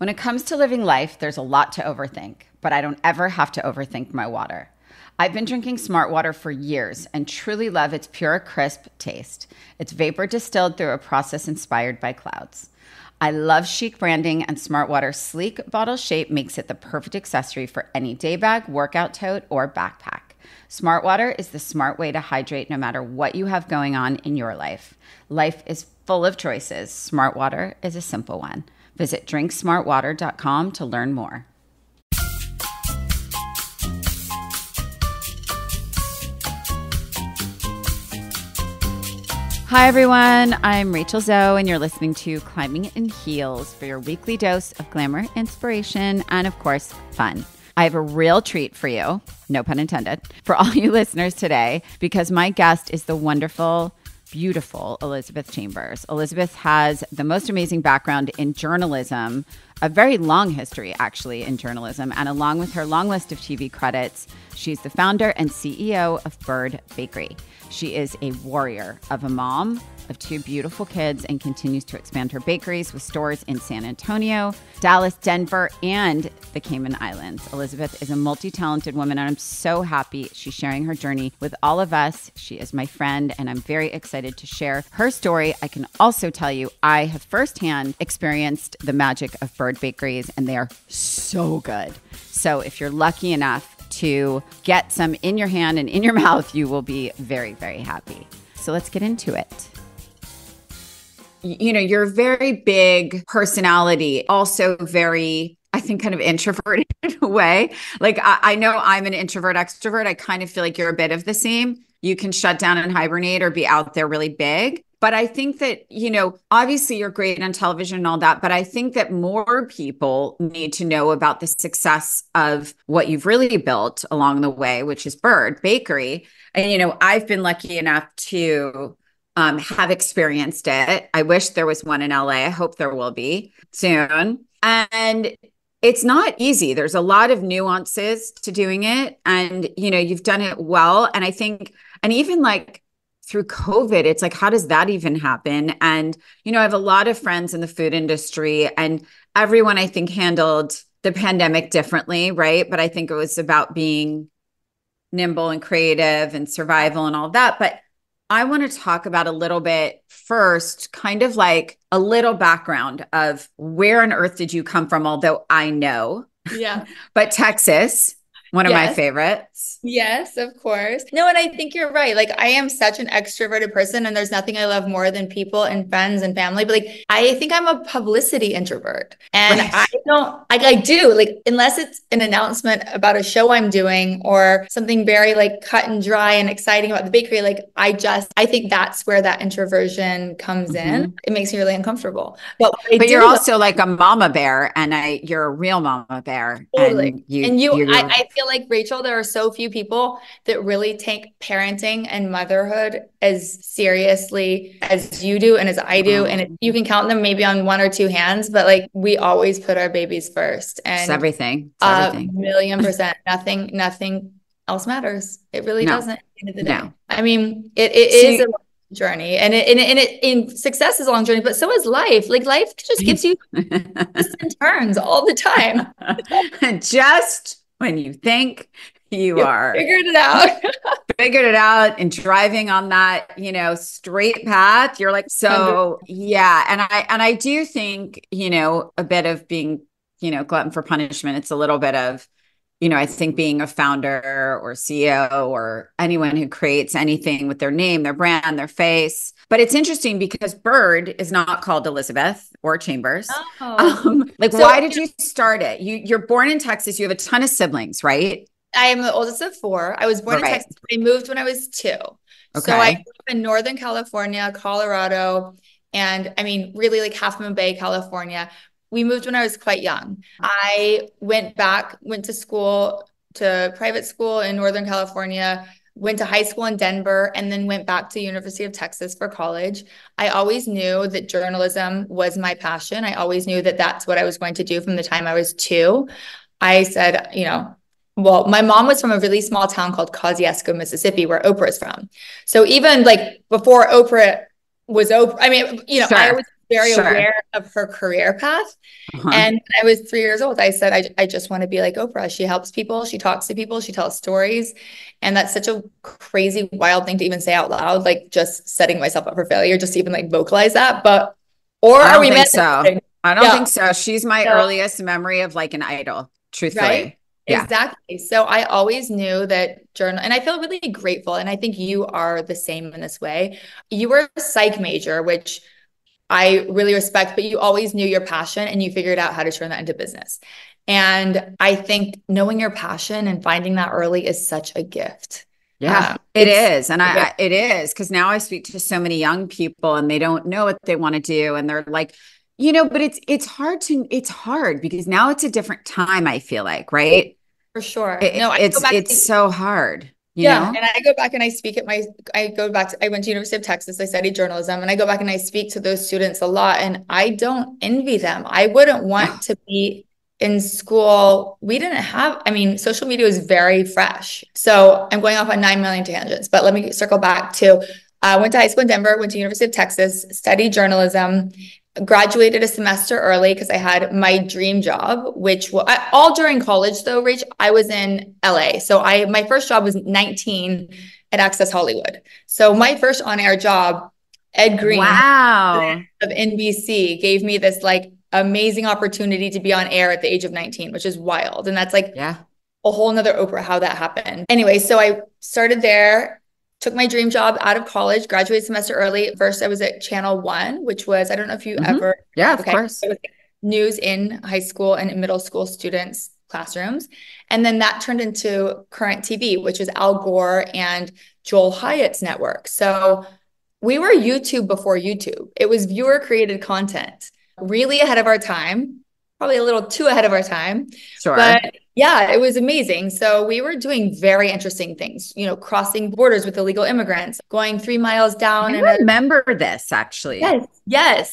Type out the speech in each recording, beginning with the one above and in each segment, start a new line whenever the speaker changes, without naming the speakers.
When it comes to living life, there's a lot to overthink, but I don't ever have to overthink my water. I've been drinking Smart Water for years and truly love its pure, crisp taste. It's vapor distilled through a process inspired by clouds. I love chic branding, and Smart Water's sleek bottle shape makes it the perfect accessory for any day bag, workout tote, or backpack. Smart Water is the smart way to hydrate no matter what you have going on in your life. Life is full of choices. Smart Water is a simple one. Visit drinksmartwater.com to learn more. Hi, everyone. I'm Rachel Zoe, and you're listening to Climbing in Heels for your weekly dose of glamour, inspiration, and, of course, fun. I have a real treat for you, no pun intended, for all you listeners today, because my guest is the wonderful, beautiful Elizabeth Chambers. Elizabeth has the most amazing background in journalism, a very long history, actually, in journalism, and along with her long list of TV credits, she's the founder and CEO of Bird Bakery. She is a warrior of a mom of two beautiful kids and continues to expand her bakeries with stores in San Antonio, Dallas, Denver, and the Cayman Islands. Elizabeth is a multi-talented woman, and I'm so happy she's sharing her journey with all of us. She is my friend, and I'm very excited to share her story. I can also tell you I have firsthand experienced the magic of Bird Bakeries, and they are so good. So if you're lucky enough to get some in your hand and in your mouth, you will be very, very happy. So let's get into it. You know, you're a very big personality, also very, I think, kind of introverted in a way. Like, I know I'm an introvert extrovert. I kind of feel like you're a bit of the same. You can shut down and hibernate or be out there really big. But I think that, you know, obviously you're great on television and all that, but I think that more people need to know about the success of what you've really built along the way, which is Bird Bakery. And, you know, I've been lucky enough to have experienced it. I wish there was one in LA. I hope there will be soon. And it's not easy. There's a lot of nuances to doing it. And, you know, you've done it well. And I think, and even like through COVID, it's like, how does that even happen? And, you know, I have a lot of friends in the food industry, and everyone, I think, handled the pandemic differently, right? But I think it was about being nimble and creative and survival and all that. But I want to talk about a little bit first, kind of like a little background of where on earth did you come from? Although I know, but Texas, one of my favorites.
Yes, of course. No, and I think you're right. Like, I am such an extroverted person, and there's nothing I love more than people and friends and family. But like, I think I'm a publicity introvert, and
Right.
I don't, I do like, unless it's an announcement about a show I'm doing or something very like cut and dry and exciting about the bakery. Like, I think that's where that introversion comes in. It makes me really uncomfortable. But
you're also like a mama bear, and you're a real mama bear.
Totally.
And
I feel like, Rachel, there are so few people that really take parenting and motherhood as seriously as you do and as I do. And you can count them maybe on one or two hands, but like, we always put our babies first. And
it's everything. It's everything.
1,000,000%. Nothing else matters. It really doesn't at the end of the day.
No.
I mean, it is a long journey, and in success is a long journey, but so is life. Like, life just gives you twists and turns all the time.
Just when you think you are
figured it out
and driving on that, you know, straight path, you're like, so yeah. And I do think, you know, a bit of being, you know, glutton for punishment. It's a little bit of, you know, I think being a founder or CEO or anyone who creates anything with their name, their brand, their face. But it's interesting because Bird is not called Elizabeth or Chambers. Why did you start it? You're born in Texas. You have a ton of siblings, right?
I am the oldest of four. I was born in Texas. I moved when I was 2. Okay. So I grew up in Northern California, Colorado, and I mean, really like Half Moon Bay, California. We moved when I was quite young. I went to school, to private school in Northern California, went to high school in Denver, and then went back to University of Texas for college. I always knew that journalism was my passion. I always knew that that's what I was going to do from the time I was 2. I said, you know, well, my mom was from a really small town called Kosciuszko, Mississippi, where Oprah is from. So even like before Oprah was Oprah, I mean, you know, I always very aware of her career path. And when I was 3 years old, I said, I just want to be like Oprah. She helps people. She talks to people. She tells stories. And that's such a crazy, wild thing to even say out loud, like just setting myself up for failure, just to even like vocalize that. But, or
I
are we
don't think
meant
so. I don't think so. She's my earliest memory of like an idol, truthfully.
Right?
Yeah.
Exactly. So I always knew that journal, and I feel really grateful. And I think you are the same in this way. You were a psych major, which I really respect, but you always knew your passion and you figured out how to turn that into business. And I think knowing your passion and finding that early is such a gift.
Yeah, it is. And it is, because now I speak to so many young people and they don't know what they want to do. And they're like, but it's hard because now it's a different time, I feel like, right?
For sure.
It's so hard. You know?
And I go back and I speak at I went to University of Texas. I studied journalism and I go back and I speak to those students a lot and I don't envy them. I wouldn't want to be in school. We didn't have, social media was very fresh. So I'm going off on 9 million tangents, but let me circle back to, I went to high school in Denver, went to University of Texas, studied journalism, graduated a semester early because I had my dream job, which all during college though, Rach, I was in LA. So my first job was 19 at Access Hollywood. So my first on-air job, Ed Green of NBC gave me this like amazing opportunity to be on air at the age of 19, which is wild. And that's like a whole nother Oprah, how that happened. Anyway, so I started there, took my dream job out of college, graduated semester early. First, I was at Channel One, which was, I don't know if you ever.
Yeah, of course.
It was news in high school and middle school students' classrooms. And then that turned into Current TV, which was Al Gore and Joel Hyatt's network. So we were YouTube before YouTube. It was viewer created content, really ahead of our time, probably a little too ahead of our time.
Sure.
But yeah, it was amazing. So we were doing very interesting things, crossing borders with illegal immigrants, going 3 miles down.
I remember this actually.
Yes.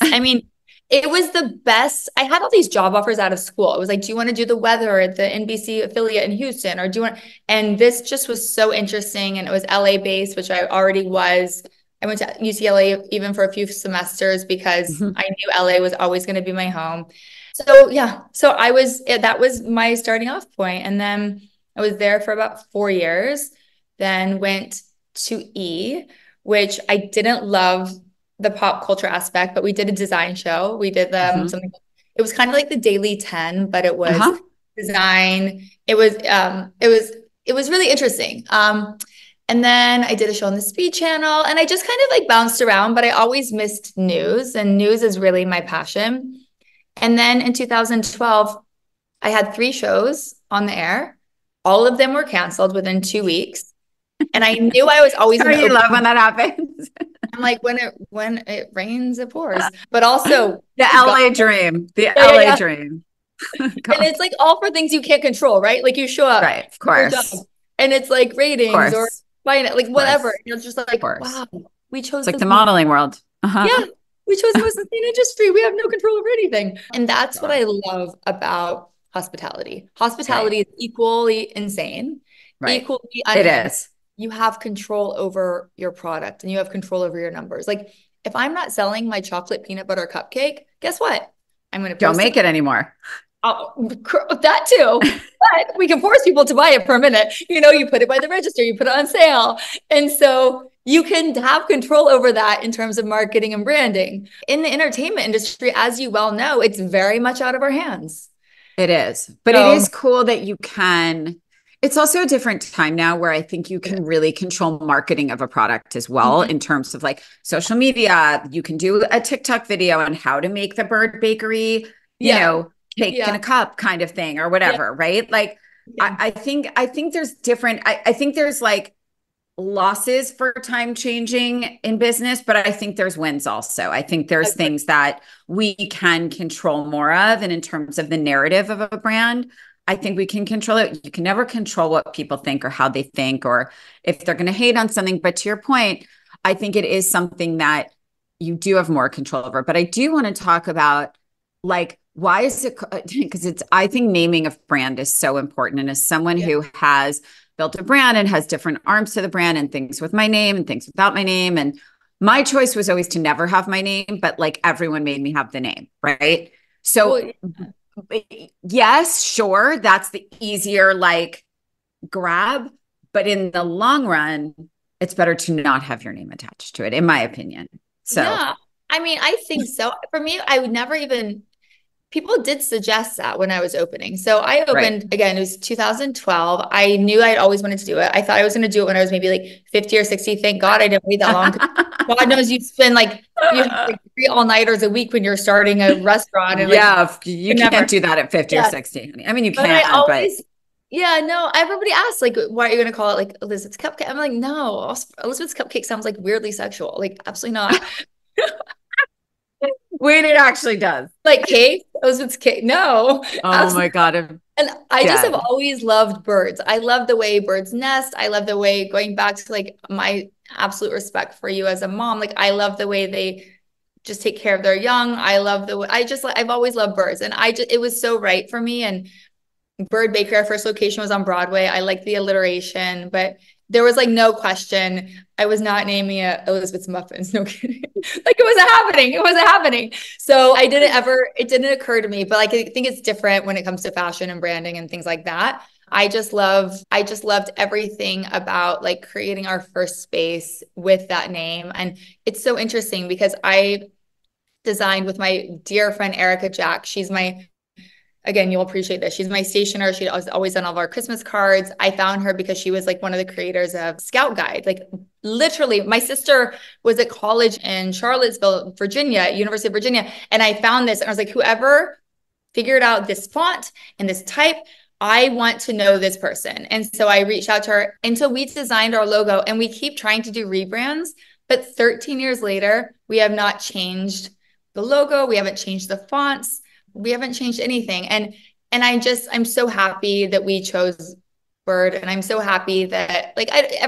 It was the best. I had all these job offers out of school. It was like, do you want to do the weather at the NBC affiliate in Houston? Or do you want, and this just was so interesting. And it was LA based, which I already was. I went to UCLA even for a few semesters because I knew LA was always going to be my home. So that was my starting off point. And then I was there for about 4 years, then went to E, which I didn't love the pop culture aspect, but we did a design show. We did something, it was kind of like the Daily 10, but it was design. It was really interesting. And then I did a show on the Speed Channel and I just kind of like bounced around, but I always missed news, and news is really my passion. And then in 2012, I had 3 shows on the air. All of them were canceled within 2 weeks. And I knew I was always
going to love when that happens.
I'm like, when it rains, it pours. But also
the LA dream. LA dream.
And it's like all for things you can't control, right? Like you show up.
Right, of course.
And it's like ratings or like whatever. You're just like, wow, we chose
it's like the modeling world.
Yeah. We chose the most insane industry. We have no control over anything. And that's what I love about hospitality. Hospitality is equally insane.
Right.
Equally
it is.
You have control over your product and you have control over your numbers. Like if I'm not selling my chocolate peanut butter cupcake, guess what? I'm going to
don't make it anymore.
That too. But we can force people to buy it for a minute. You put it by the register, you put it on sale. And so you can have control over that in terms of marketing and branding. In the entertainment industry, as you well know, it's very much out of our hands.
It is. But it is cool that you can. It's also a different time now where I think you can really control marketing of a product as well in terms of like social media. You can do a TikTok video on how to make the Bird Bakery, cake in a cup kind of thing or whatever, right? Like I think there's different, I think there's like losses for time changing in business, but I think there's wins also. I think there's things that we can control more of. And in terms of the narrative of a brand, I think we can control it. You can never control what people think or how they think, or if they're going to hate on something. But to your point, I think it is something that you do have more control over. But I do want to talk about like, why is it? Because I think naming a brand is so important. And as someone who has built a brand and has different arms to the brand and things with my name and things without my name and my choice was always to never have my name, but like everyone made me have the name, right? So yes, sure, that's the easier like grab, but in the long run, it's better to not have your name attached to it, in my opinion. So
yeah, I mean, I think so. For me, I would never even, people did suggest that when I was opening. So I opened again, it was 2012. I knew I'd always wanted to do it. I thought I was going to do it when I was maybe like 50 or 60. Thank God I didn't wait that long. God knows you spend like, you have like 3 all-nighters a week when you're starting a restaurant. And
you can't do that at 50 or 60. I mean, you can, but
yeah, no, everybody asks, like, why are you going to call it like Elizabeth's Cupcake? I'm like, no, Elizabeth's Cupcake sounds like weirdly sexual. Like, absolutely not.
Wait, it actually does.
Like cake? Elizabeth's cake? No.
Oh my God.
And I just have always loved birds. I love the way birds nest. I love the way, going back to like my absolute respect for you as a mom, like I love the way they just take care of their young. I love the way, I've always loved birds. And it was so right for me. And Bird Bakery, our first location was on Broadway. I liked the alliteration, but there was like no question. I was not naming it Elizabeth's Muffins. No kidding. Like it wasn't happening. It wasn't happening. So it didn't occur to me, but I think it's different when it comes to fashion and branding and things like that. I just loved everything about like creating our first space with that name. And it's so interesting because I designed with my dear friend, Erica Jack. Again, you'll appreciate this. She's my stationer. She always done all of our Christmas cards. I found her because she was like one of the creators of Scout Guide. Like literally, my sister was at college in Charlottesville, Virginia, University of Virginia. And I found this and I was like, whoever figured out this font and this type, I want to know this person. And so I reached out to her until we designed our logo, and we keep trying to do rebrands. But 13 years later, we have not changed the logo. We haven't changed the fonts. We haven't changed anything. And I'm so happy that we chose Bird. And I'm so happy that like as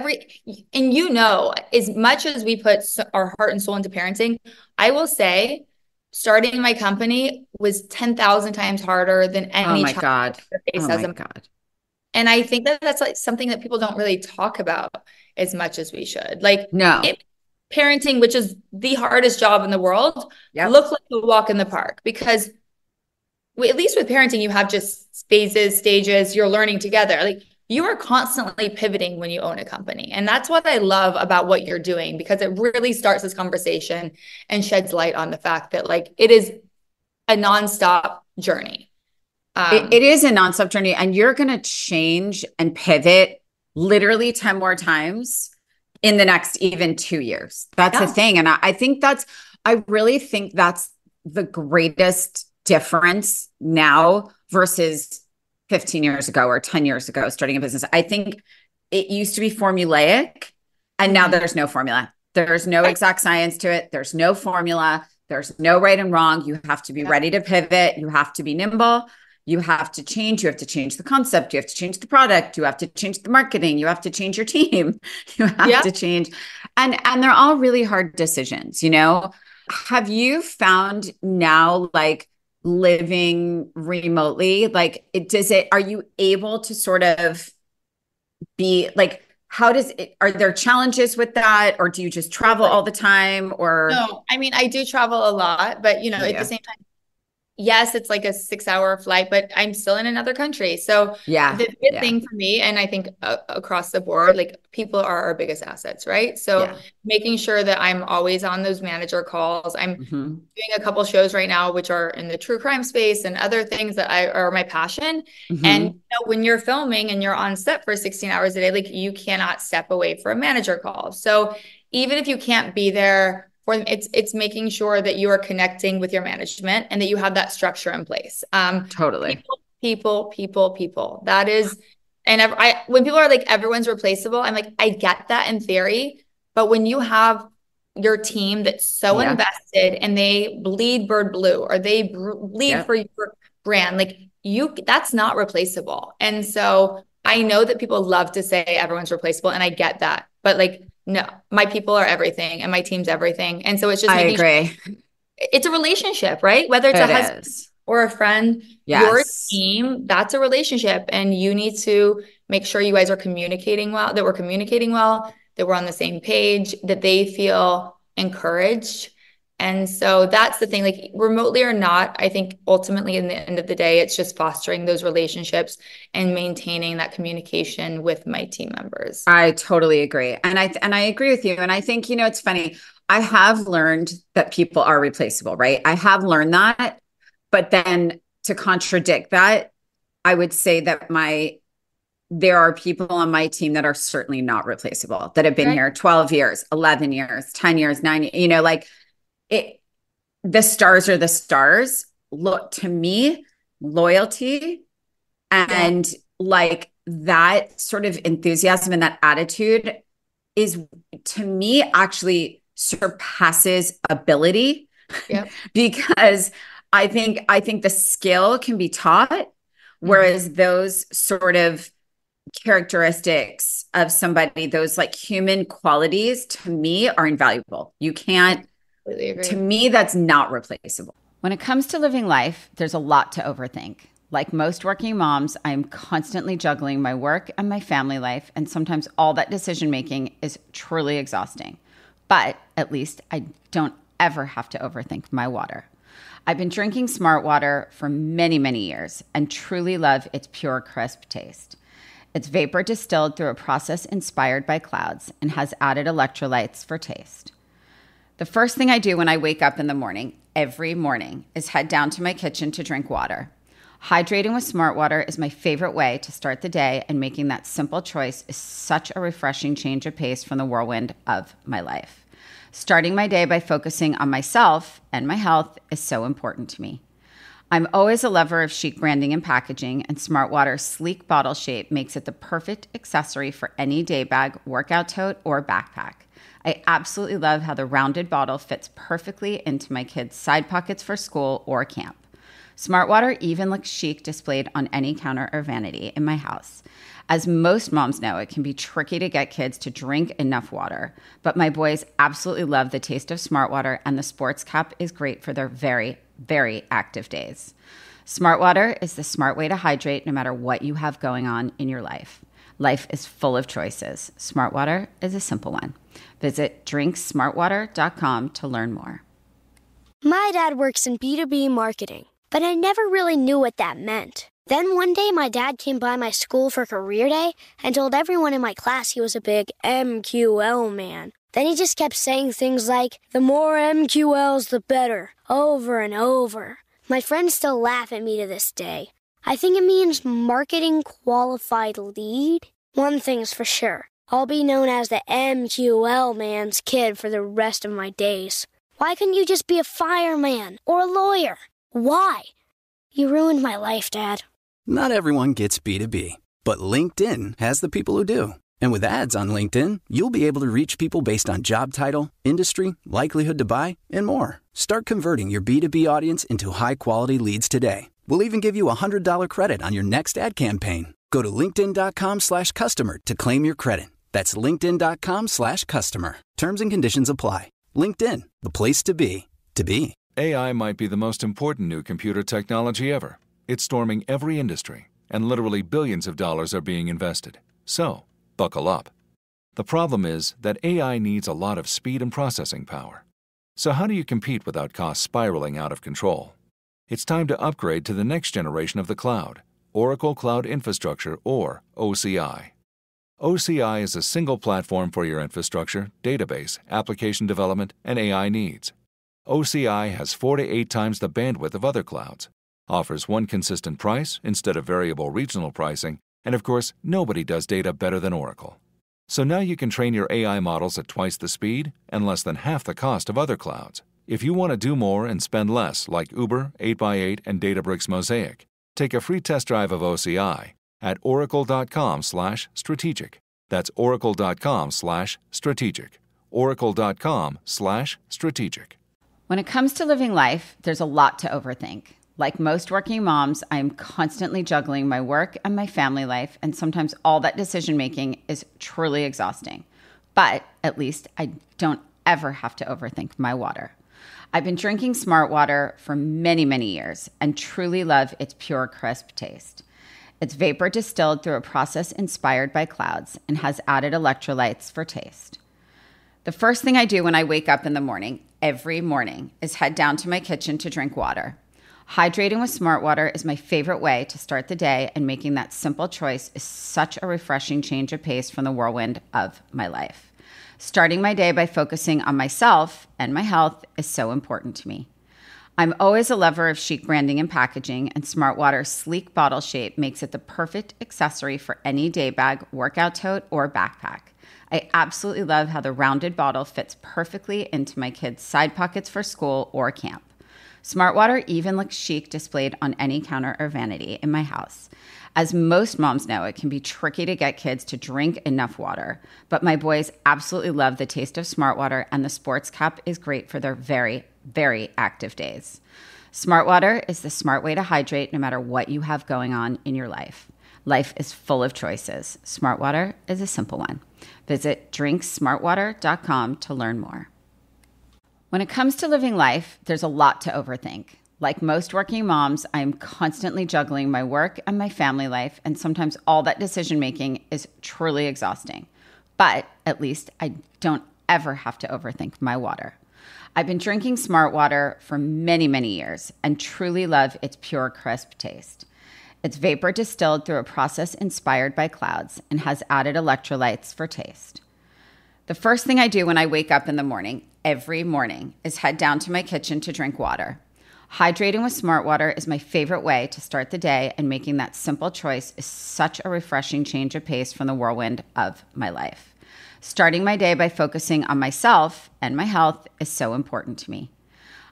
much as we put our heart and soul into parenting, I will say starting my company was 10,000 times harder than any child.
Oh my God.
And I think that that's like something that people don't really talk about as much as we should. Like parenting, which is the hardest job in the world, look like a walk in the park, because at least with parenting, you have just phases, stages, you're learning together. Like you are constantly pivoting when you own a company. And that's what I love about what you're doing, because it really starts this conversation and sheds light on the fact that like it is a nonstop journey.
It is a nonstop journey, and you're going to change and pivot literally 10 more times in the next even 2 years. That's the thing. And I really think that's the greatest difference now versus 15 years ago or 10 years ago starting a business. I think it used to be formulaic, and now there's no formula. There's no exact science to it. There's no formula. There's no right and wrong. You have to be ready to pivot. You have to be nimble. You have to change. You have to change the concept. You have to change the product. You have to change the marketing. You have to change your team. You have to change. And they're all really hard decisions, you know? Have you found now, like, living remotely, like are you able to sort of be like, are there challenges with that, or do you just travel all the time? Or
no, I mean, I do travel a lot, but you know, at the same time, yes, it's like a 6-hour flight, but I'm still in another country. So the good thing for me, and I think across the board, like people are our biggest assets, right? So making sure that I'm always on those manager calls. I'm doing a couple shows right now, which are in the true crime space and other things that are my passion. And you know, when you're filming and you're on set for 16 hours a day, like you cannot step away for a manager call. So even if you can't be there, it's making sure that you are connecting with your management and that you have that structure in place.
Totally.
People. That is, and when people are like, everyone's replaceable, I'm like, I get that in theory, but when you have your team that's so invested and they bleed Bird Blue, or they bleed for your brand, like that's not replaceable. And so I know that people love to say everyone's replaceable, and I get that, but like, no, my people are everything and my team's everything. And so it's just,
I agree.
It's a relationship, right? Whether it's a husband or a friend, your team, that's a relationship. And you need to make sure you guys are communicating well, that we're communicating well, that we're on the same page, that they feel encouraged. And so that's the thing, like remotely or not, I think ultimately in the end of the day, it's just fostering those relationships and maintaining that communication with my team members.
I totally agree. And I agree with you. And I think, it's funny. I have learned that people are replaceable, right? I have learned that. But then to contradict that, I would say that there are people on my team that are certainly not replaceable, that have been here 12 years, 11 years, 10 years, 9 years, like the stars are the stars. Look, to me, loyalty and like that sort of enthusiasm and that attitude is, to me, actually surpasses ability. Because I think the skill can be taught, whereas those sort of characteristics of somebody, those like human qualities, to me are invaluable. You can't, to me, that's not replaceable. When it comes to living life, there's a lot to overthink. Like most working moms, I'm constantly juggling my work and my family life, and sometimes all that decision making is truly exhausting. But at least I don't ever have to overthink my water. I've been drinking Smart Water for many, many years and truly love its pure, crisp taste. It's vapor distilled through a process inspired by clouds and has added electrolytes for taste. The first thing I do when I wake up in the morning, every morning, is head down to my kitchen to drink water. Hydrating with Smart Water is my favorite way to start the day, and making that simple choice is such a refreshing change of pace from the whirlwind of my life. Starting my day by focusing on myself and my health is so important to me. I'm always a lover of chic branding and packaging, and Smart Water's sleek bottle shape makes it the perfect accessory for any day bag, workout tote, or backpack. I absolutely love how the rounded bottle fits perfectly into my kids' side pockets for school or camp. Smart Water even looks chic displayed on any counter or vanity in my house. As most moms know, it can be tricky to get kids to drink enough water, but my boys absolutely love the taste of Smart Water, and the sports cap is great for their very, very active days. Smart Water is the smart way to hydrate no matter what you have going on in your life. Life is full of choices. Smart Water is a simple one. Visit drinksmartwater.com to learn more.
My dad works in B2B marketing, but I never really knew what that meant. Then one day my dad came by my school for career day and told everyone in my class he was a big MQL man. Then he just kept saying things like, the more MQLs, the better, over and over. My friends still laugh at me to this day. I think it means marketing qualified lead. One thing's for sure. I'll be known as the MQL man's kid for the rest of my days. Why couldn't you just be a fireman or a lawyer? Why? You ruined my life, Dad.
Not everyone gets B2B, but LinkedIn has the people who do. And with ads on LinkedIn, you'll be able to reach people based on job title, industry, likelihood to buy, and more. Start converting your B2B audience into high-quality leads today. We'll even give you a $100 credit on your next ad campaign. Go to linkedin.com/customer to claim your credit. That's linkedin.com/customer. Terms and conditions apply. LinkedIn, the place to be, to be.
AI might be the most important new computer technology ever. It's storming every industry, and literally billions of dollars are being invested. So, buckle up. The problem is that AI needs a lot of speed and processing power. So how do you compete without costs spiraling out of control? It's time to upgrade to the next generation of the cloud, Oracle Cloud Infrastructure, or OCI. OCI is a single platform for your infrastructure, database, application development, and AI needs. OCI has 4 to 8 times the bandwidth of other clouds, offers one consistent price instead of variable regional pricing, and of course, nobody does data better than Oracle. So now you can train your AI models at twice the speed and less than half the cost of other clouds. If you want to do more and spend less, like Uber, 8x8, and Databricks Mosaic, take a free test drive of OCI at oracle.com/strategic. That's oracle.com/strategic. oracle.com/strategic.
When it comes to living life, there's a lot to overthink. Like most working moms, I am constantly juggling my work and my family life, and sometimes all that decision making is truly exhausting. But at least I don't ever have to overthink my water. I've been drinking Smart Water for many, many years and truly love its pure, crisp taste. It's vapor distilled through a process inspired by clouds and has added electrolytes for taste. The first thing I do when I wake up in the morning, every morning, is head down to my kitchen to drink water. Hydrating with Smart Water is my favorite way to start the day, and making that simple choice is such a refreshing change of pace from the whirlwind of my life. Starting my day by focusing on myself and my health is so important to me. I'm always a lover of chic branding and packaging, and Smart Water's sleek bottle shape makes it the perfect accessory for any day bag, workout tote, or backpack. I absolutely love how the rounded bottle fits perfectly into my kids' side pockets for school or camp. Smart Water even looks chic displayed on any counter or vanity in my house. As most moms know, it can be tricky to get kids to drink enough water, but my boys absolutely love the taste of Smart Water, and the sports cup is great for their very, very active days. Smart Water is the smart way to hydrate no matter what you have going on in your life. Life is full of choices. Smart Water is a simple one. Visit drinksmartwater.com to learn more. When it comes to living life, there's a lot to overthink. Like most working moms, I am constantly juggling my work and my family life, and sometimes all that decision making is truly exhausting. But at least I don't ever have to overthink my water. I've been drinking Smart Water for many, many years and truly love its pure, crisp taste. It's vapor distilled through a process inspired by clouds and has added electrolytes for taste. The first thing I do when I wake up in the morning, every morning, is head down to my kitchen to drink water. Hydrating with Smart Water is my favorite way to start the day, and making that simple choice is such a refreshing change of pace from the whirlwind of my life. Starting my day by focusing on myself and my health is so important to me.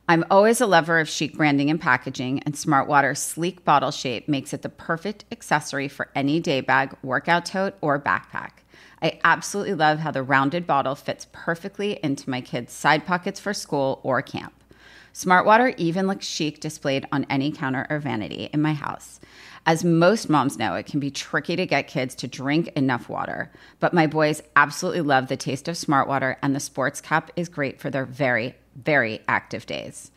I'm always a lover of chic branding and packaging, and Smart Water's sleek bottle shape makes it the perfect accessory for any day bag, workout tote, or backpack. I absolutely love how the rounded bottle fits perfectly into my kids' side pockets for school or camp. Smart Water even looks chic displayed on any counter or vanity in my house. As most moms know, it can be tricky to get kids to drink enough water, but my boys absolutely love the taste of Smart Water, and the sports cup is great for their very, very active days.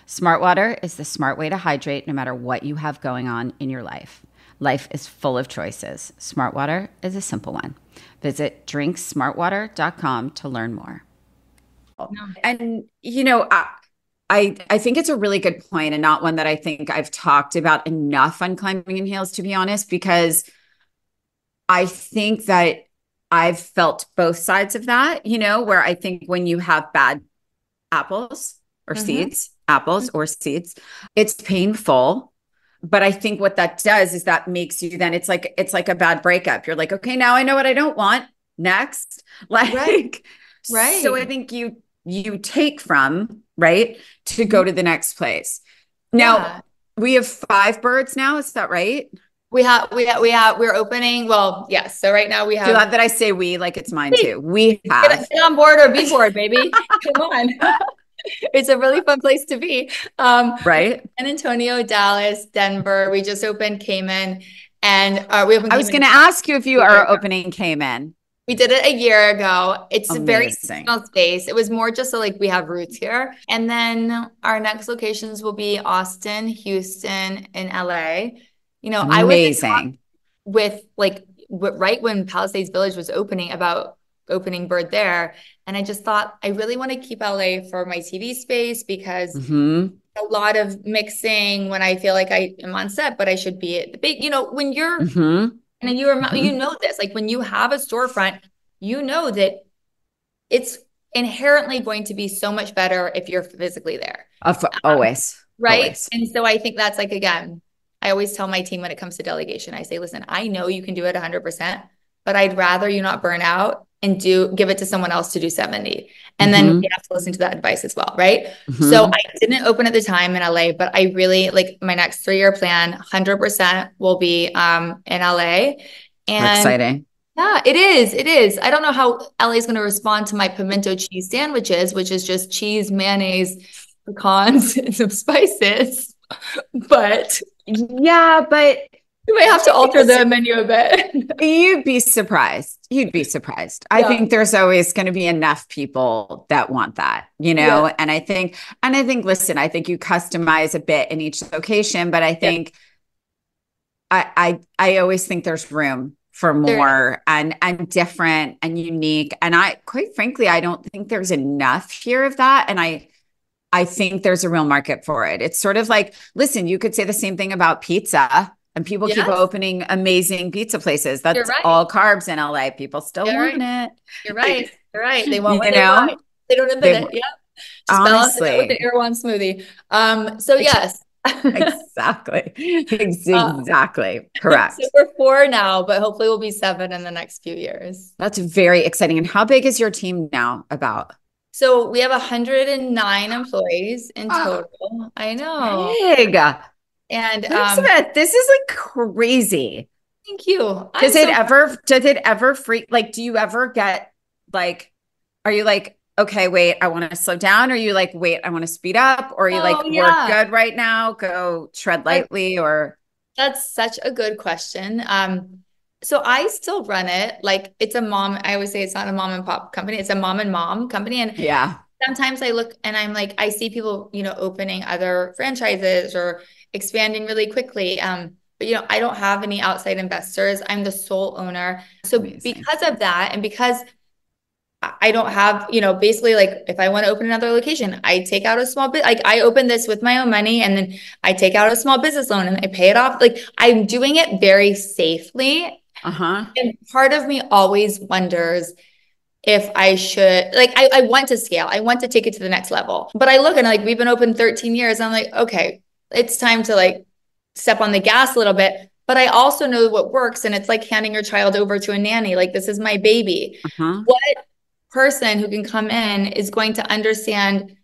Smart Water is the smart way to hydrate no matter what you have going on in your life. Life is full of choices. Smart Water is a simple one. Visit drinksmartwater.com to learn more.
And, I think it's a really good point, and not one that I think I've talked about enough on Climbing in Heels, to be honest, because I think that I've felt both sides of that, where I think when you have bad apples or seeds, apples or seeds, it's painful. But I think what that does is that makes you then it's like a bad breakup. You're like, okay, now I know what I don't want. Next. Right. So I think you take from, right, to go to the next place. Now we have 5 birds now. Is that right? We're opening. Well, yes. So right now we have.
Glad that I say we, like it's mine too. We have.
Get on board or be bored, baby. Come on. It's a really fun place to be.
Right.
San Antonio, Dallas, Denver. We just opened Cayman, and we opened.
I was going to ask you if you are opening Cayman.
We did it a year ago. It's a very small space. It was more just so we have roots here. And then our next locations will be Austin, Houston, and LA.
Amazing.
With right when Palisades Village was opening, about opening bird there. And I just thought I really want to keep LA for my TV space, because a lot of mixing when I feel like I am on set, but I should be at the big, when you're and then you know this, when you have a storefront, that it's inherently going to be so much better if you're physically there.
Always.
Right.
Always.
And so I think that's again, I always tell my team when it comes to delegation, I say, listen, I know you can do it 100%, but I'd rather you not burn out and give it to someone else to do 70. And then we have to listen to that advice as well. Right. So I didn't open at the time in LA, but I really my next 3-year plan, 100% will be in LA. And
exciting.
Yeah, it is. It is. I don't know how LA is going to respond to my pimento cheese sandwiches, which is just cheese, mayonnaise, pecans, and some spices. But you may have to alter the menu a bit.
You'd be surprised. I think there's always going to be enough people that want that, and I think, listen, I think you customize a bit in each location, but I think I always think there's room
for more and different and unique. And quite frankly, I don't think there's enough here of that. And I think there's a real market for it. It's sort of like, listen, you could say the same thing about pizza, and people keep opening amazing pizza places. That's all carbs in LA. People still want it.
You're right. You're right. They want what they want. They don't admit it. Yeah. Just balance it with the Erewhon smoothie. So yes.
Exactly. Correct.
So we're 4 now, but hopefully we'll be 7 in the next few years.
That's very exciting. And how big is your team now about?
So we have 109 employees in total. I know.
Big.
And
Elizabeth, this is like crazy.
Thank you.
Does it ever freak? Like, do you ever get like, are you like, okay, wait, I want to slow down? Or are you like, wait, I want to speed up? Or are you we're good right now, go tread lightly? Or
that's such a good question. So I still run it like it's a mom. I always say it's not a mom and pop company. It's a mom and mom company. And sometimes I look and I'm like, I see people, opening other franchises or expanding really quickly. But, I don't have any outside investors. I'm the sole owner. So because of that, and because I don't have, basically like if I want to open another location, I take out a small bit, like I open this with my own money and then I take out a small business loan and I pay it off. Like I'm doing it very safely. And part of me always wonders if I should, like, I want to scale. I want to take it to the next level. But I look and like, we've been open 13 years. And I'm like, okay, it's time to like step on the gas a little bit. But I also know what works. And it's like handing your child over to a nanny. Like, this is my baby. What person who can come in is going to understand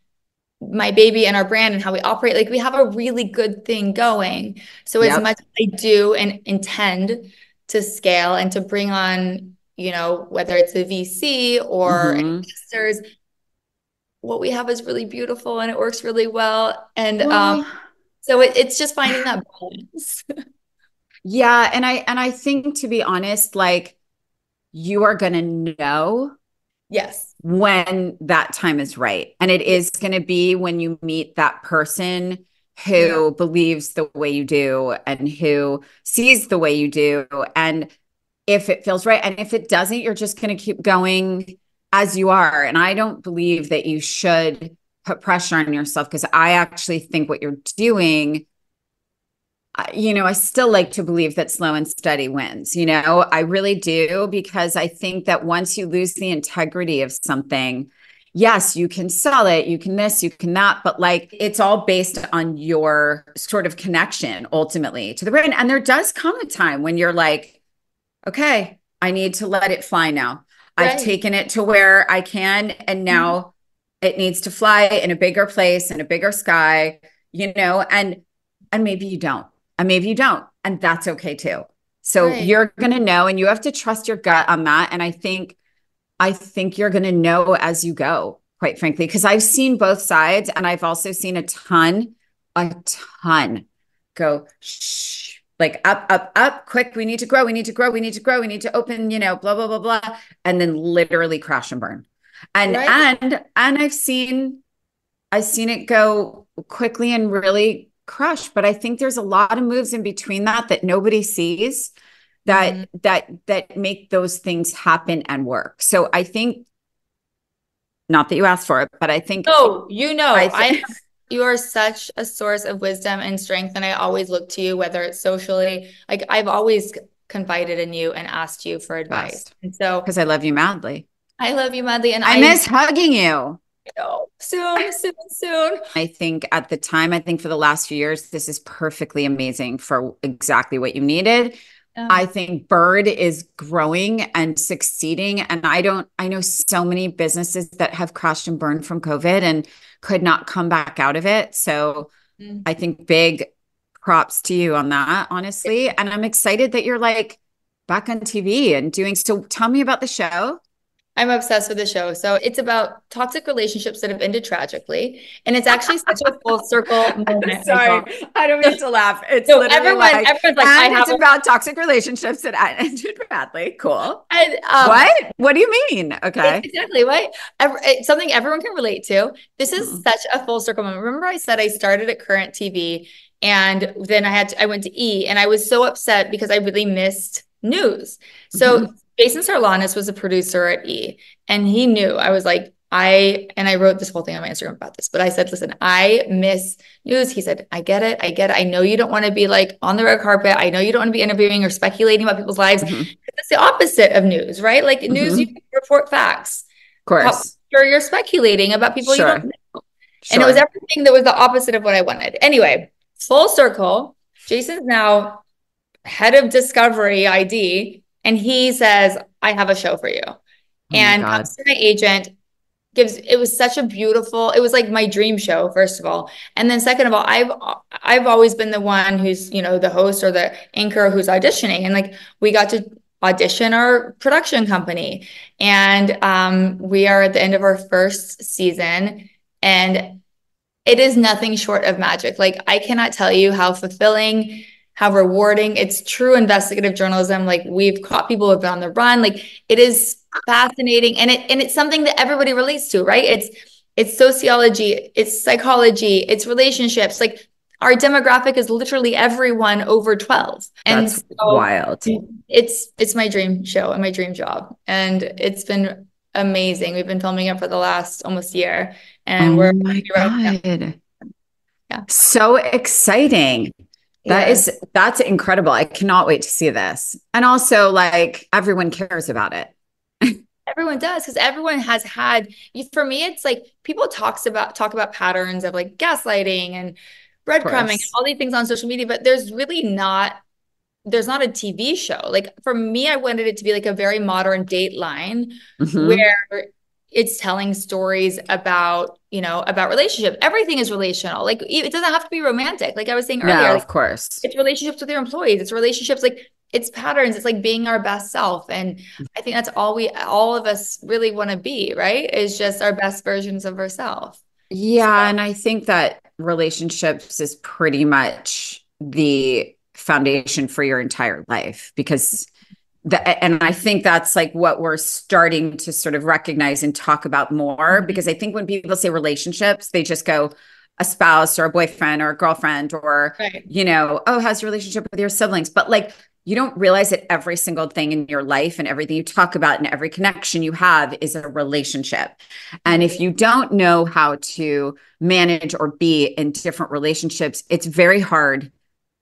my baby and our brand and how we operate? Like, we have a really good thing going. So as much as I do and intend to scale and to bring on, whether it's a VC or investors, what we have is really beautiful and it works really well. And so it's just finding that balance.
Yeah. And I think, to be honest, like, you are going to know when that time is right. And it is going to be when you meet that person who believes the way you do and who sees the way you do. And if it feels right, and if it doesn't, you're just going to keep going as you are. And I don't believe that you should put pressure on yourself, because I actually think what you're doing, I still like to believe that slow and steady wins. I really do, because I think that once you lose the integrity of something, yes, you can sell it, you can this, you can that, but like, it's all based on your sort of connection ultimately to the brand. And there does come a time when you're like, okay, I need to let it fly now. I've taken it to where I can, and now it needs to fly in a bigger place, in a bigger sky, and maybe you don't, and maybe you don't, and that's okay too. So you're going to know, and you have to trust your gut on that. And I think you're going to know as you go, quite frankly, because I've seen both sides, and I've also seen a ton go, shh, like up, quick. We need to grow. We need to open, blah, blah, blah, blah. And then literally crash and burn. And I've seen it go quickly and really crush. But I think there's a lot of moves in between that nobody sees that make those things happen and work. So I think, not that you asked for it, but I think,
you are such a source of wisdom and strength. And I always look to you, whether it's socially, like I've always confided in you and asked you for advice. And so,
because I love you madly.
I love you madly. And
I miss hugging you.
Soon.
I think at the time, for the last few years, this is perfectly amazing for exactly what you needed. I think Bird is growing and succeeding. And I know so many businesses that have crashed and burned from COVID and could not come back out of it. So I think big props to you on that, honestly. And I'm excited that you're like back on TV and doing, so tell me about the show.
I'm obsessed with the show. So it's about toxic relationships that have ended tragically. And it's actually such a full circle moment.
Sorry, I don't mean to laugh. It's
so everyone's like,
it's about toxic relationships that ended badly. Cool. And, what do you mean? Okay.
Exactly. What? It's something everyone can relate to. This is such a full circle moment. Remember I said I started at Current TV, and then I went to E, and I was so upset because I really missed news. So Jason Sarlanis was a producer at E, and he knew. I was like, I wrote this whole thing on my Instagram about this, but I said, listen, I miss news. He said, I get it. I know you don't want to be like on the red carpet. I know you don't want to be interviewing or speculating about people's lives. It's the opposite of news, right? Like news, you can report facts.
Of course.
Sure, you're speculating about people you don't know. And it was everything that was the opposite of what I wanted. Anyway, full circle. Jason's now head of Discovery ID, and he says, I have a show for you. And comes to my agent, it was such a beautiful, it was like my dream show, first of all. And then second of all, I've always been the one who's, the host or the anchor who's auditioning. And like, we got to audition our production company. And we are at the end of our first season, and it is nothing short of magic. Like, I cannot tell you how fulfilling, how rewarding. It's true investigative journalism. Like, we've caught people who have been on the run. Like, it is fascinating. And it's something that everybody relates to, right? It's sociology, it's psychology, it's relationships. Like, our demographic is literally everyone over 12. And
that's wild.
It's my dream show and my dream job. And it's been amazing. We've been filming it for the last almost year. And we're
God. Yeah. So exciting. That's incredible. I cannot wait to see this. And also, like, everyone cares about it.
Everyone does, because everyone has had, for me, it's like people talk about patterns of like gaslighting and breadcrumbing, all these things on social media, but there's not a TV show. Like, for me, I wanted it to be like a very modern Dateline where it's telling stories about, about relationship. Everything is relational. Like, it doesn't have to be romantic. Like I was saying earlier,
no,
like,
of course,
it's relationships with your employees. It's relationships, like, it's patterns. It's like being our best self. And I think that's all of us really want to be, right? Is just our best versions of ourselves.
Yeah. And I think that relationships is pretty much the foundation for your entire life, because and I think that's like what we're starting to sort of recognize and talk about more, because I think when people say relationships, they just go a spouse or a boyfriend or a girlfriend or, how's your relationship with your siblings? But like, you don't realize that every single thing in your life and everything you talk about and every connection you have is a relationship. And if you don't know how to manage or be in different relationships, it's very hard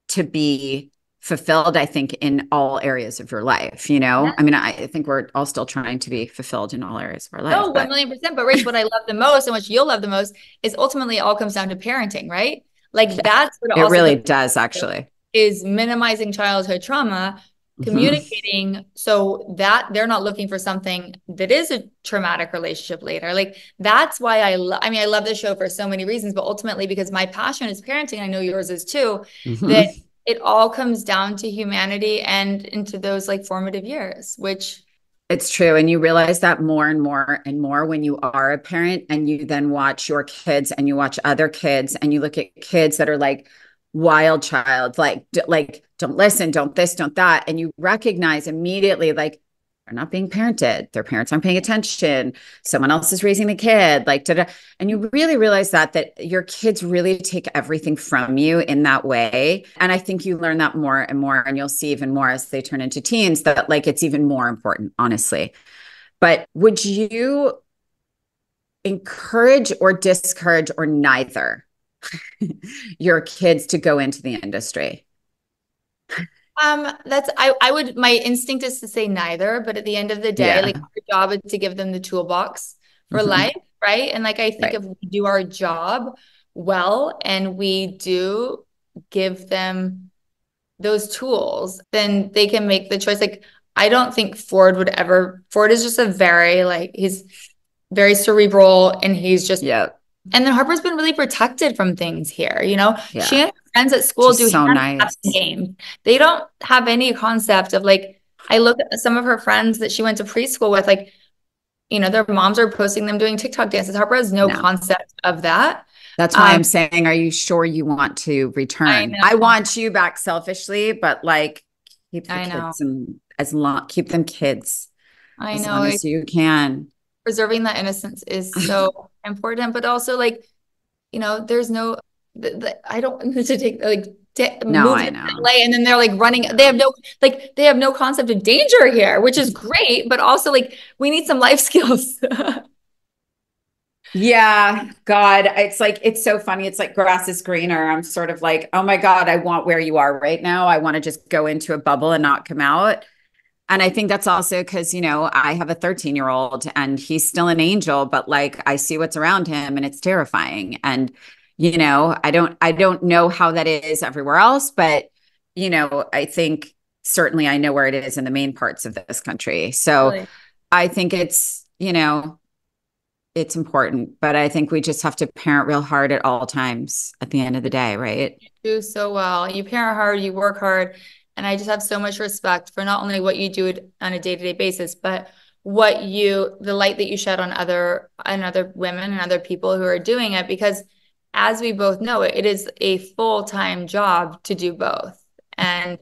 to be fulfilled, I think, in all areas of your life. I mean, I think we're all still trying to be fulfilled in all areas of our life.
Oh, 1,000,000%. But Rach, what I love the most and what you'll love the most is ultimately it all comes down to parenting, right? Like, that's what
it really does, actually.
Is minimizing childhood trauma, communicating so that they're not looking for something that is a traumatic relationship later. Like, that's why I love this show for so many reasons, but ultimately because my passion is parenting. I know yours is too, that it all comes down to humanity and into those like formative years, which
it's true. And you realize that more and more and more when you are a parent and you then watch your kids and you watch other kids and you look at kids that are like wild child, like don't listen, don't this, don't that. And you recognize immediately, like, they're not being parented. Their parents aren't paying attention. Someone else is raising the kid, like, da-da. And you really realize that your kids really take everything from you in that way. And I think you learn that more and more, and you'll see even more as they turn into teens that like, it's even more important, honestly. But would you encourage or discourage or neither your kids to go into the industry?
I would, my instinct is to say neither, but at the end of the day, like, our job is to give them the toolbox for life. Right. And like, I think if we do our job well and we do give them those tools, then they can make the choice. Like, I don't think Ford is just he's very cerebral, and he's just, and then Harper's been really protected from things here. She and her friends at school do
so nice
games. They don't have any concept of like, I look at some of her friends that she went to preschool with, like, their moms are posting them doing TikTok dances. Harper has no concept of that.
That's why I'm saying, are you sure you want to return? I want you back selfishly, but like, keep the kids and keep them kids. As long as you can.
Preserving that innocence is so important, but also like, there's no, I don't want to take like
No,
moved
I
to
know.
LA, and then they're like running. They have no concept of danger here, which is great, but also like we need some life skills.
Yeah, God, it's so funny. It's like grass is greener. I'm sort of like, oh my God, I want where you are right now. I want to just go into a bubble and not come out. And I think that's also because, I have a 13-year-old and he's still an angel, but like I see what's around him and it's terrifying. And, I don't know how that is everywhere else, but, I think certainly I know where it is in the main parts of this country. So
Really?
I think it's important, but I think we just have to parent real hard at all times at the end of the day, right?
You do so well. You parent hard, you work hard. And I just have so much respect for not only what you do on a day-to-day basis, but the light that you shed on other women and other people who are doing it. Because as we both know, it is a full-time job to do both. And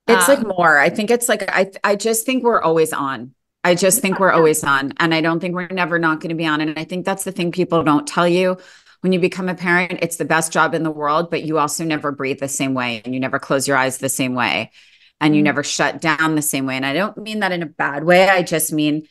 it's like more. I think it's like, I just think we're always on. I just think we're always on. And I don't think we're never not going to be on. And I think that's the thing people don't tell you. When you become a parent, it's the best job in the world, but you also never breathe the same way and you never close your eyes the same way and you never shut down the same way. And I don't mean that in a bad way. I just mean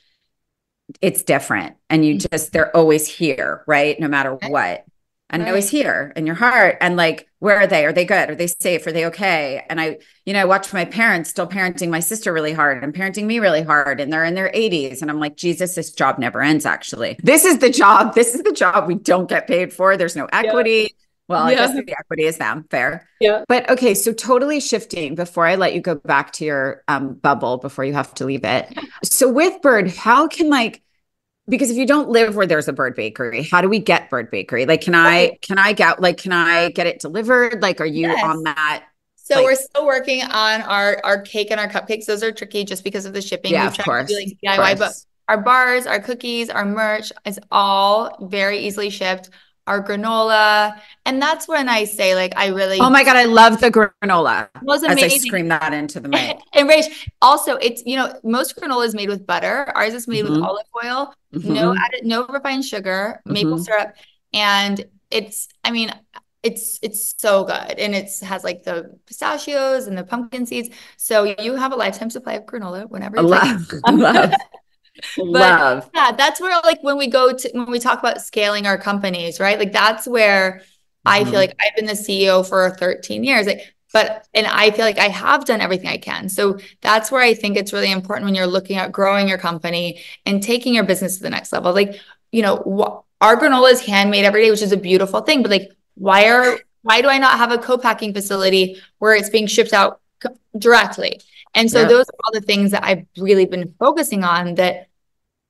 it's different and they're always here, right? No matter what. And always here in your heart. And like, where are they? Are they good? Are they safe? Are they okay? And I watch my parents still parenting my sister really hard and parenting me really hard. And they're in their 80s. And I'm like, Jesus, this job never ends, actually. This is the job. This is the job we don't get paid for. There's no equity. Yeah. Well, I guess the equity is them. Fair.
Yeah.
But okay. So totally shifting before I let you go back to your bubble, before you have to leave it. So with Bird, how can because if you don't live where there's a Bird Bakery, how do we get Bird Bakery? Like, can I get it delivered? Like, are you on that?
So we're still working on our cake and our cupcakes. Those are tricky just because of the shipping.
Yeah, of course.
To do DIY, but our bars, our cookies, our merch is all very easily shipped. Our granola. And that's when I say,
oh my God, I love the granola.
It was amazing.
As I scream that into the mic.
And Rach, also it's, most granola is made with butter. Ours is made with olive oil, no refined sugar, maple syrup. And it's so good. And it has like the pistachios and the pumpkin seeds. So you have a lifetime supply of granola whenever you
love.
But yeah, that's where when we talk about scaling our companies, right? Like that's where I feel like I've been the CEO for 13 years. And I feel like I have done everything I can. So that's where I think it's really important when you're looking at growing your company and taking your business to the next level. Our granola is handmade every day, which is a beautiful thing. But why do I not have a co-packing facility where it's being shipped out directly? And so those are all the things that I've really been focusing on that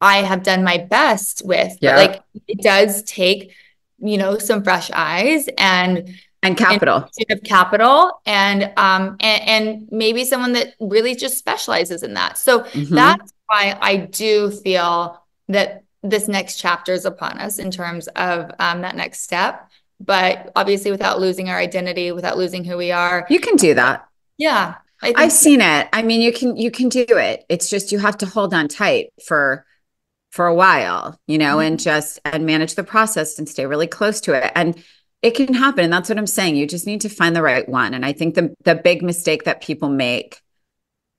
I have done my best with.
Yeah.
But it does take, some fresh eyes and
capital
and maybe someone that really just specializes in that. So that's why I do feel that this next chapter is upon us in terms of that next step. But obviously without losing our identity, without losing who we are.
You can do that.
Yeah.
I've seen it. I mean, you can do it. It's just, you have to hold on tight for a while, and manage the process and stay really close to it. And it can happen. And that's what I'm saying. You just need to find the right one. And I think the big mistake that people make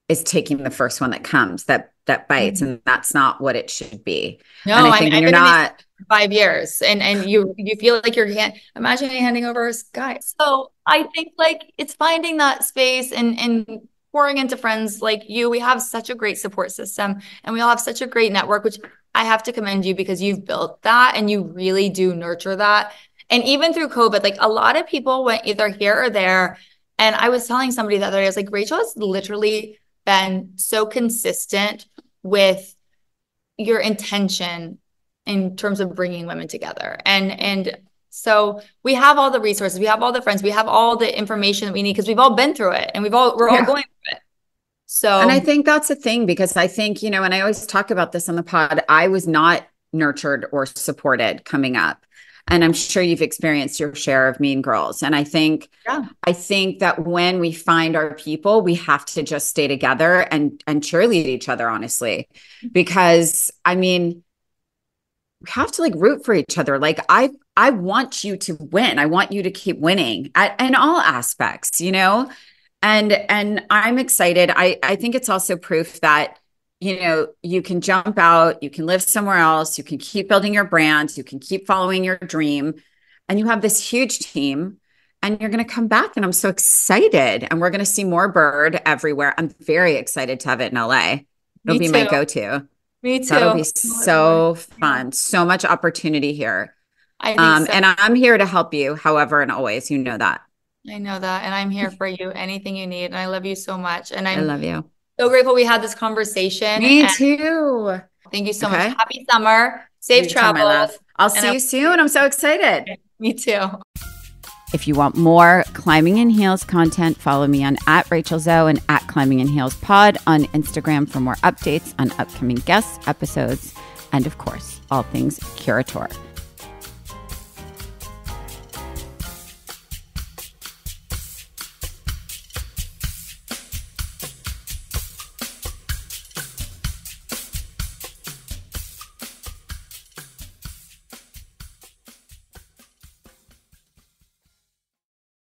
is taking the first one that comes, that bites. And that's not what it should be.
No,
and I think
I've
you're
been
not
5 years and you feel like imagine handing over a sky. So I think it's finding that space and pouring into friends like you. We have such a great support system and we all have such a great network, which I have to commend you because you've built that and you really do nurture that. And even through COVID, a lot of people went either here or there. And I was telling somebody the other day, I was like, Rachel has literally been so consistent with your intention in terms of bringing women together. And so we have all the resources, we have all the friends, we have all the information that we need because we've all been through it and we're all going through it. So,
and I think that's the thing, because I think, and I always talk about this on the pod, I was not nurtured or supported coming up. And I'm sure you've experienced your share of mean girls. And I think that when we find our people, we have to just stay together and cheerlead each other, honestly, because have to like root for each other. Like I want you to win. I want you to keep winning in all aspects, you know? And I'm excited. I think it's also proof that, you know, you can jump out, you can live somewhere else, you can keep building your brands, you can keep following your dream, and you have this huge team, and you're going to come back. And I'm so excited. And we're going to see more Bird everywhere. I'm very excited to have it in LA. It'll be my go-to.
Me too.
That'll be so fun. So much opportunity here.
I think so.
And I'm here to help you however and always. You know that.
I know that. And I'm here for you. Anything you need. And I love you so much. And I
love you.
So grateful we had this conversation.
Me too.
Thank you so much. Happy summer. Safe travels.
I'll see you soon. I'm so excited.
Me too.
If you want more Climbing in Heels content, follow me on @RachelZoe and @ClimbingInHeelsPod on Instagram for more updates on upcoming guests, episodes, and of course, all things Curator.